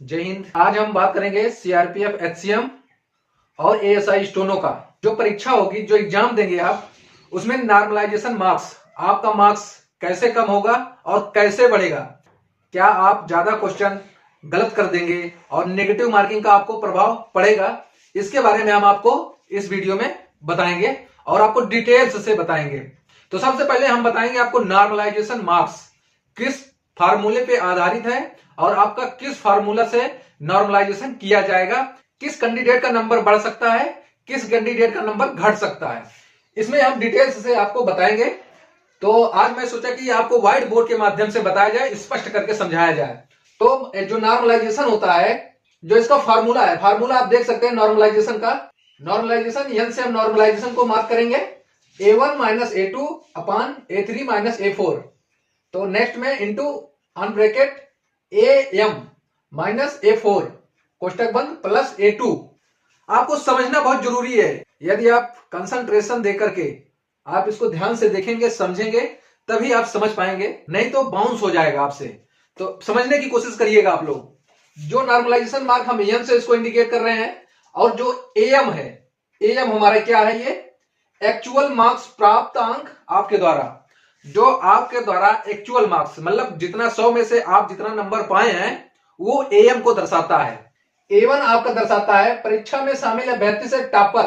जय हिंद। आज हम बात करेंगे सीआरपीएफ, एचसीएम और एएसआई स्टोनो का। जो परीक्षा होगी, जो एग्जाम देंगे आप, उसमें नॉर्मलाइजेशन मार्क्स, आपका मार्क्स कैसे कम होगा और कैसे बढ़ेगा। क्या आप ज्यादा क्वेश्चन गलत कर देंगे और नेगेटिव मार्किंग का आपको प्रभाव पड़ेगा, इसके बारे में हम आपको इस वीडियो में बताएंगे और आपको डिटेल्स से बताएंगे। तो सबसे पहले हम बताएंगे आपको नॉर्मलाइजेशन मार्क्स किस फार्मूले पे आधारित है और आपका किस फार्मूला से नॉर्मलाइजेशन किया जाएगा, किस कैंडिडेट का नंबर बढ़ सकता है, किस कैंडिडेट का नंबर घट सकता है, इसमें हम डिटेल्स से आपको बताएंगे। तो आज मैं सोचा कि आपको व्हाइट बोर्ड के माध्यम से बताया जाए, स्पष्ट करके समझाया जाए। तो जो नॉर्मलाइजेशन होता है, जो इसका फार्मूला है, फार्मूला आप देख सकते हैं नॉर्मलाइजेशन का। नॉर्मलाइजेशन यन से हम नॉर्मलाइजेशन को मार्क करेंगे a1 minus a2 upon a3 minus a4। तो नेक्स्ट में into on bracket am minus a4 कोष्टक बंद प्लस a2। आपको समझना बहुत जरूरी है। यदि आप कंसंट्रेशन देकर के आप इसको ध्यान से देखेंगे, समझेंगे, तभी आप समझ पाएंगे, नहीं तो बाउंस हो जाएगा आपसे। तो समझने की कोशिश करिएगा आप लोग। जो नॉर्मलाइजेशन मार्क हम एम से इसको इंडिकेट कर रहे हैं, और जो एम है, एम हमारा क्या है, ये एक्चुअल मार्क्स प्राप्त अंक आपके द्वारा। जो आपके द्वारा एक्चुअल मार्क्स मतलब जितना 100 में से आप जितना नंबर पाए हैं, वो एम को दर्शाता है। A1 आपका दर्शाता है परीक्षा में शामिल अभ्यर्थी से टॉपर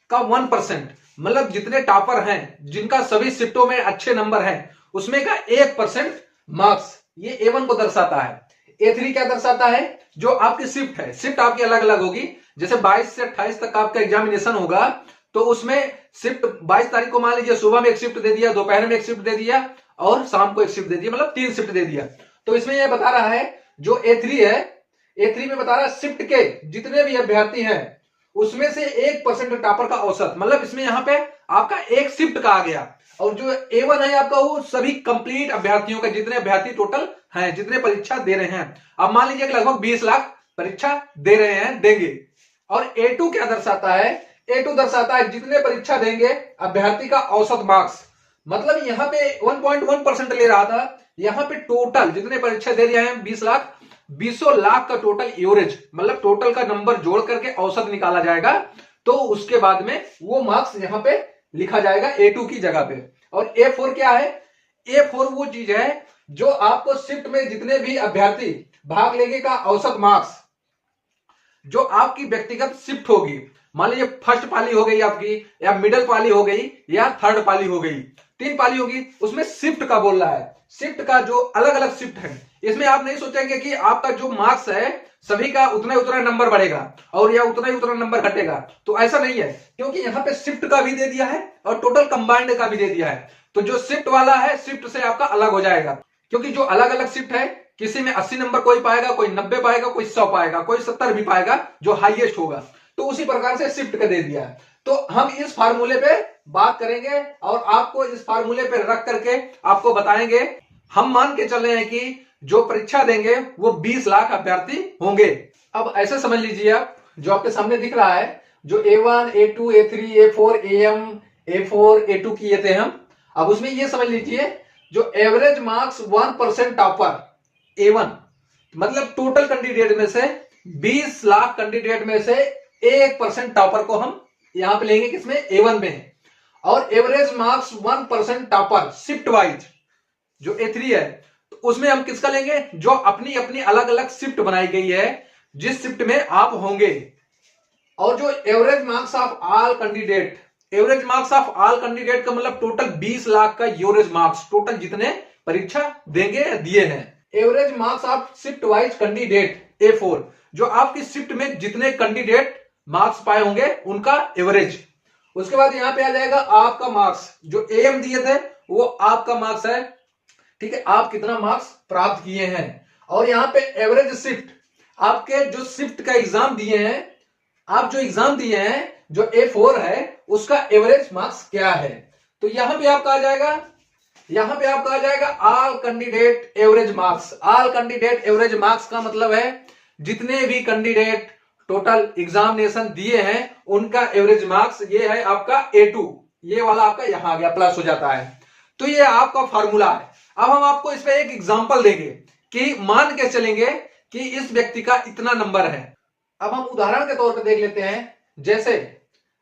का 1%, मतलब जितने टॉपर हैं, जिनका सभी शिफ्टों में अच्छे नंबर हैं, उसमें का 1% मार्क्स, ये A1 को दर्शाता है। A3 क्या दर्शाता है, जो आपकी शिफ्ट है, शिफ्ट आपकी अलग अलग होगी। जैसे 22 से 28 तक आपका एग्जामिनेशन होगा, तो उसमें शिफ्ट 22 तारीख को मान लीजिए सुबह में एक शिफ्ट दे दिया, दोपहर में एक शिफ्ट दे दिया और शाम को एक शिफ्ट दे दिया, मतलब 3 शिफ्ट दे दिया। तो इसमें यह बता रहा है जो A3 है, A3 में बता रहा है शिफ्ट के जितने भी अभ्यर्थी हैं उसमें से 1% टॉपर का औसत, मतलब इसमें यहां पे आपका एक शिफ्ट का आ गया। और जो A1 है आपका, वो सभी कंप्लीट अभ्यर्थियों का, जितने अभ्यर्थी टोटल हैं, जितने परीक्षा दे रहे हैं। अब मान लीजिए कि लगभग 20 लाख परीक्षा दे रहे हैं, देंगे। और A2 क्या दर्शाता है, A2 दर्शाता है जितने परीक्षा देंगे अभ्यर्थी का औसत मार्क्स। मतलब यहाँ पे 1.1% ले रहा था, यहाँ पे टोटल जितने परीक्षा दे रहे हैं 20 लाख, 20 लाख का टोटल एवरेज, मतलब टोटल का नंबर जोड़ करके औसत निकाला जाएगा। तो उसके बाद में वो मार्क्स यहाँ पे लिखा जाएगा A2 की जगह पे। और A4 क्या है, A4 वो चीज है जो आपको शिफ्ट में जितने भी अभ्यर्थी भाग लेंगे का औसत मार्क्स, जो आपकी व्यक्तिगत शिफ्ट होगी। मान लीजिए फर्स्ट पाली हो गई आपकी, या मिडिल पाली हो गई, या थर्ड पाली हो गई, 3 पाली होगी, उसमें शिफ्ट का बोल रहा है। शिफ्ट का जो अलग अलग शिफ्ट है, इसमें आप नहीं सोचेंगे कि आपका जो मार्क्स है सभी का उतना ही उतना नंबर बढ़ेगा और या उतना ही उतना नंबर घटेगा। तो ऐसा नहीं है, क्योंकि यहाँ पे शिफ्ट का भी दे दिया है और टोटल कंबाइंड का भी दे दिया है। तो जो शिफ्ट वाला है, शिफ्ट से आपका अलग हो जाएगा, क्योंकि जो अलग अलग शिफ्ट है, किसी में 80 नंबर कोई पाएगा, कोई 90 पाएगा, कोई 100 पाएगा, कोई 70 भी पाएगा, जो हाईएस्ट होगा। तो उसी प्रकार से शिफ्ट का दे दिया है। तो हम इस फार्मूले पे बात करेंगे और आपको इस फार्मूले पे रख करके आपको बताएंगे। हम मान के चल रहे हैं कि जो परीक्षा देंगे वो 20 लाख अभ्यर्थी होंगे। अब ऐसे समझ लीजिए आप, जो आपके सामने दिख रहा है, जो A1, A2, A3, A4, AM, A4, A2 किए थे हम। अब उसमें ये समझ लीजिए, जो एवरेज मार्क्स 1% टॉपर A1, मतलब टोटल कैंडिडेट में से 20 लाख कैंडिडेट में से 1% टॉपर को हम यहां पे लेंगे, किसमें, A1 में। और average marks 1% topper shift wise जो A3 है, तो उसमें हम किसका लेंगे, जो अपनी अपनी अलग अलग शिफ्ट बनाई गई है, जिस शिफ्ट में आप होंगे। और जो average marks of all candidate, average marks of all candidate का मतलब टोटल 20 लाख का एवरेज मार्क्स, टोटल जितने परीक्षा देंगे दिए हैं। Average marks of shift wise candidate A4, जो आपकी शिफ्ट में जितने कैंडिडेट मार्क्स पाए होंगे उनका एवरेज। उसके बाद यहां पे आ जाएगा आपका मार्क्स, जो AM दिए थे वो आपका मार्क्स है, ठीक है, आप कितना मार्क्स प्राप्त किए हैं। और यहां पे एवरेज शिफ्ट, आपके जो शिफ्ट का एग्जाम दिए हैं, आप जो एग्जाम दिए हैं, जो A4 है, उसका एवरेज मार्क्स क्या है। तो यहां पे आपका आ जाएगा, यहां पे आपका आ जाएगा all candidate average marks. All candidate average marks का मतलब है जितने भी कैंडिडेट टोटल एग्जामिनेशन दिए हैं उनका एवरेज मार्क्स, ये है आपका A2। ये वाला आपका यहां आ गया, प्लस हो जाता है। तो ये आपका फार्मूला है। अब हम आपको इस पे एक एग्जांपल देंगे कि मान के चलेंगे कि इस व्यक्ति का इतना नंबर है। अब हम उदाहरण के तौर पर देख लेते हैं। जैसे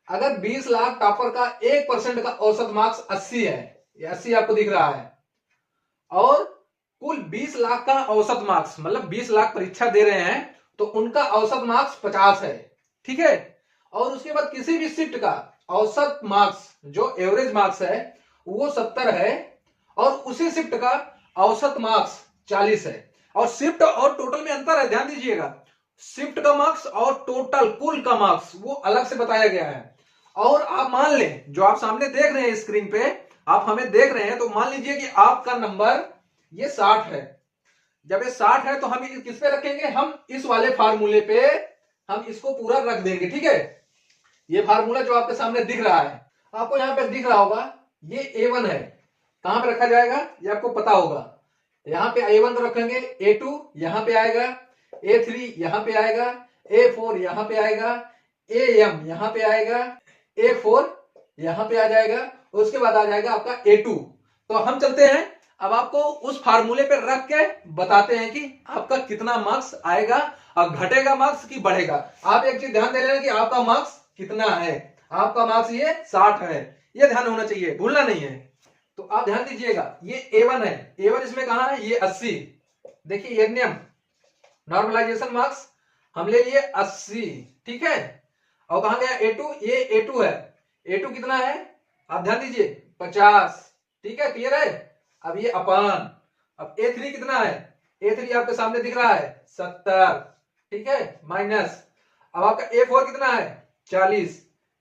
अगर 20 लाख टॉपर का 1% का औसत मार्क्स 80 है, ये 80 आपको दिख रहा है, और कुल 20 लाख का औसत मार्क्स मतलब 20 लाख परीक्षा दे रहे हैं तो उनका औसत मार्क्स 50 है, ठीक है। और उसके बाद किसी भी शिफ्ट का औसत मार्क्स जो एवरेज मार्क्स है वो 70 है, और उसी शिफ्ट का औसत मार्क्स 40 है। और शिफ्ट और टोटल में अंतर है, ध्यान दीजिएगा। शिफ्ट का मार्क्स और टोटल कुल का मार्क्स वो अलग से बताया गया है। और आप मान लें, जो आप सामने देख रहे हैं स्क्रीन पे, आप हमें देख रहे हैं, तो मान लीजिए कि आपका नंबर ये 60 है। जब ये 60 है तो हम किस पे रखेंगे, हम इस वाले फार्मूले पे हम इसको पूरा रख देंगे, ठीक है। ये फार्मूला जो आपके सामने दिख रहा है, आपको यहाँ पे दिख रहा होगा, ये A1 है। कहां पे रखा जाएगा ये आपको पता होगा। यहाँ पे A1 को रखेंगे, A2 यहाँ पे आएगा, A3 यहाँ पे आएगा, A4 यहाँ पे आएगा, AM यहाँ पे आएगा, A4 यहाँ पे आ जाएगा, उसके बाद आ जाएगा आपका A2। तो हम चलते हैं, अब आपको उस फार्मूले पे रख के बताते हैं कि आपका कितना मार्क्स आएगा, और घटेगा मार्क्स की बढ़ेगा। आप एक चीज ध्यान दे लेना कि आपका मार्क्स कितना है। आपका मार्क्स ये 60 है, ये ध्यान होना चाहिए, भूलना नहीं है। तो आप ध्यान दीजिएगा, ये A1 है, A1 इसमें कहां है, ये 80। देखिए ये नियम नॉर्मलाइजेशन मार्क्स हम ले लिए 80, ठीक है। और कहां गया A2, ये A2 है, A2 कितना है आप ध्यान दीजिए 50, ठीक है, क्लियर है। अब ये अपान, अब A3 कितना है, A3 आपके सामने दिख रहा है 70, ठीक है, माइनस। अब आपका A4 कितना है 40,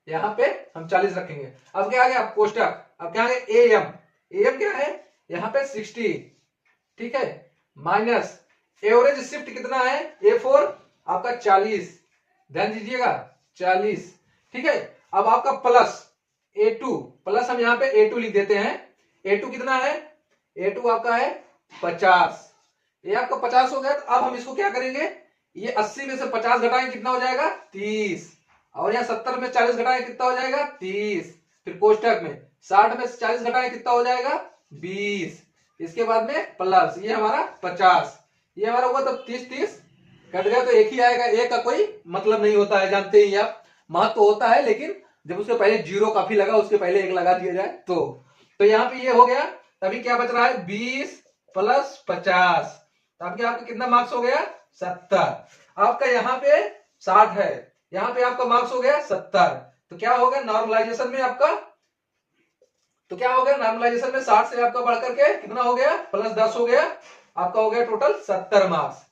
यहां पे हम 40 रखेंगे। अब क्या आ गया कोष्टक, अब क्या आ गया AM क्या है यहाँ पे 60, ठीक है, माइनस एवरेज शिफ्ट कितना है A4 आपका 40, ध्यान दीजिएगा 40, ठीक है। अब आपका प्लस A2, प्लस हम यहाँ पे A2 लिख देते हैं। A2 कितना है, A2 आपका है 50, ये आपका 50 हो गया। तो अब हम इसको क्या करेंगे, ये 80 में से 50 घटाएं कितना हो जाएगा 30, और यहाँ 70 में 40 घटाएं कितना हो जाएगा 30, फिर कोष्टक में 60 में 40 घटाएं कितना हो जाएगा 20, इसके बाद में प्लस ये हमारा 50, ये हमारा हुआ तब 30 कट गया तो एक ही आएगा। एक का कोई मतलब नहीं होता है, जानते ही आप, महत्व तो होता है, लेकिन जब उसके पहले जीरो काफी लगा, उसके पहले एक लगा दिया जाए तो यहाँ पे ये हो गया। तभी क्या बच रहा है 20 प्लस 50, तब आपका कितना मार्क्स हो गया 70। आपका यहाँ पे 60 है, यहाँ पे आपका मार्क्स हो गया 70। तो क्या होगा नॉर्मलाइजेशन में आपका, तो क्या हो गया नॉर्मलाइजेशन में 60 से आपका बढ़कर के कितना हो गया प्लस 10 हो गया, आपका हो गया टोटल 70 मार्क्स।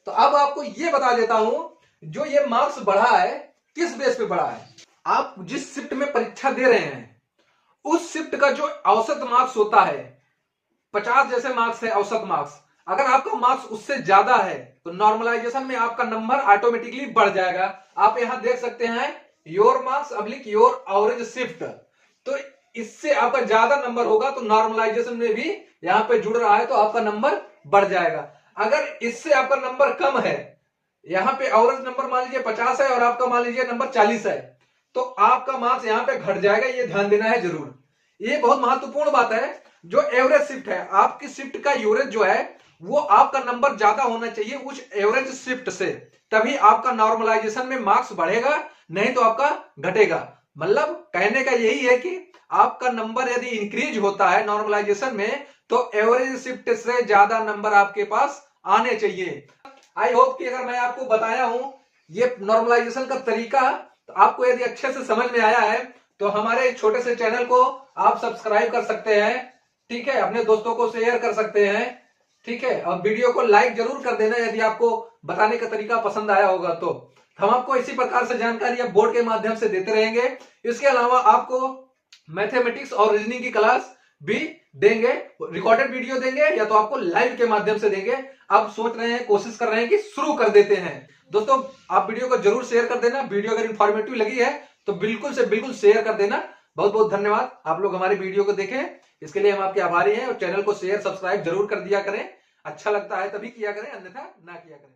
तो अब आपको ये बता देता हूं, जो ये मार्क्स बढ़ा है किस बेस पे बढ़ा है। आप जिस शिफ्ट में परीक्षा दे रहे हैं उस शिफ्ट का जो औसत मार्क्स होता है 50 जैसे मार्क्स है औसत मार्क्स, अगर आपका मार्क्स उससे ज्यादा है तो नॉर्मलाइजेशन में आपका नंबर ऑटोमेटिकली बढ़ जाएगा। आप यहां देख सकते हैं your marks oblique your average shift, तो इससे आपका ज्यादा नंबर होगा तो नॉर्मलाइजेशन में भी यहां पे जुड़ रहा है तो आपका नंबर बढ़ जाएगा। अगर इससे आपका नंबर कम है, यहाँ पे एवरेज नंबर मान लीजिए 50 है और आपका मान लीजिए नंबर 40 है, तो आपका मार्क्स यहाँ पे घट जाएगा, ये ध्यान देना है जरूर। ये बहुत महत्वपूर्ण बात है। जो एवरेज शिफ्ट है, आपकी शिफ्ट का एवरेज जो है वो आपका नंबर ज्यादा होना चाहिए उस एवरेज शिफ्ट से, तभी आपका नॉर्मलाइजेशन में मार्क्स बढ़ेगा, नहीं तो आपका घटेगा। मतलब कहने का यही है कि आपका नंबर यदि इंक्रीज होता है नॉर्मलाइजेशन में तो एवरेज शिफ्ट से ज्यादा नंबर आपके पास आने चाहिए। आई होप कि अगर मैं आपको बताया हूं ये नॉर्मलाइजेशन का तरीका, तो आपको यदि अच्छे से समझ में आया है तो हमारे छोटे से चैनल को आप सब्सक्राइब कर सकते हैं, ठीक है, अपने दोस्तों को शेयर कर सकते हैं, ठीक है, और वीडियो को लाइक जरूर कर देना यदि आपको बताने का तरीका पसंद आया होगा। तो हम आपको इसी प्रकार से जानकारी बोर्ड के माध्यम से देते रहेंगे। इसके अलावा आपको मैथमेटिक्स और रीजनिंग की क्लास भी देंगे, रिकॉर्डेड वीडियो देंगे या तो आपको लाइव के माध्यम से देंगे। आप सोच रहे हैं, कोशिश कर रहे हैं कि शुरू कर देते हैं। दोस्तों आप वीडियो को जरूर शेयर कर देना, वीडियो अगर इंफॉर्मेटिव लगी है तो बिल्कुल से बिल्कुल शेयर कर देना। बहुत बहुत धन्यवाद, आप लोग हमारी वीडियो को देखें, इसके लिए हम आपके आभारी हैं। और चैनल को शेयर सब्सक्राइब जरूर कर दिया करें, अच्छा लगता है तभी किया करें, अन्यथा ना किया करें।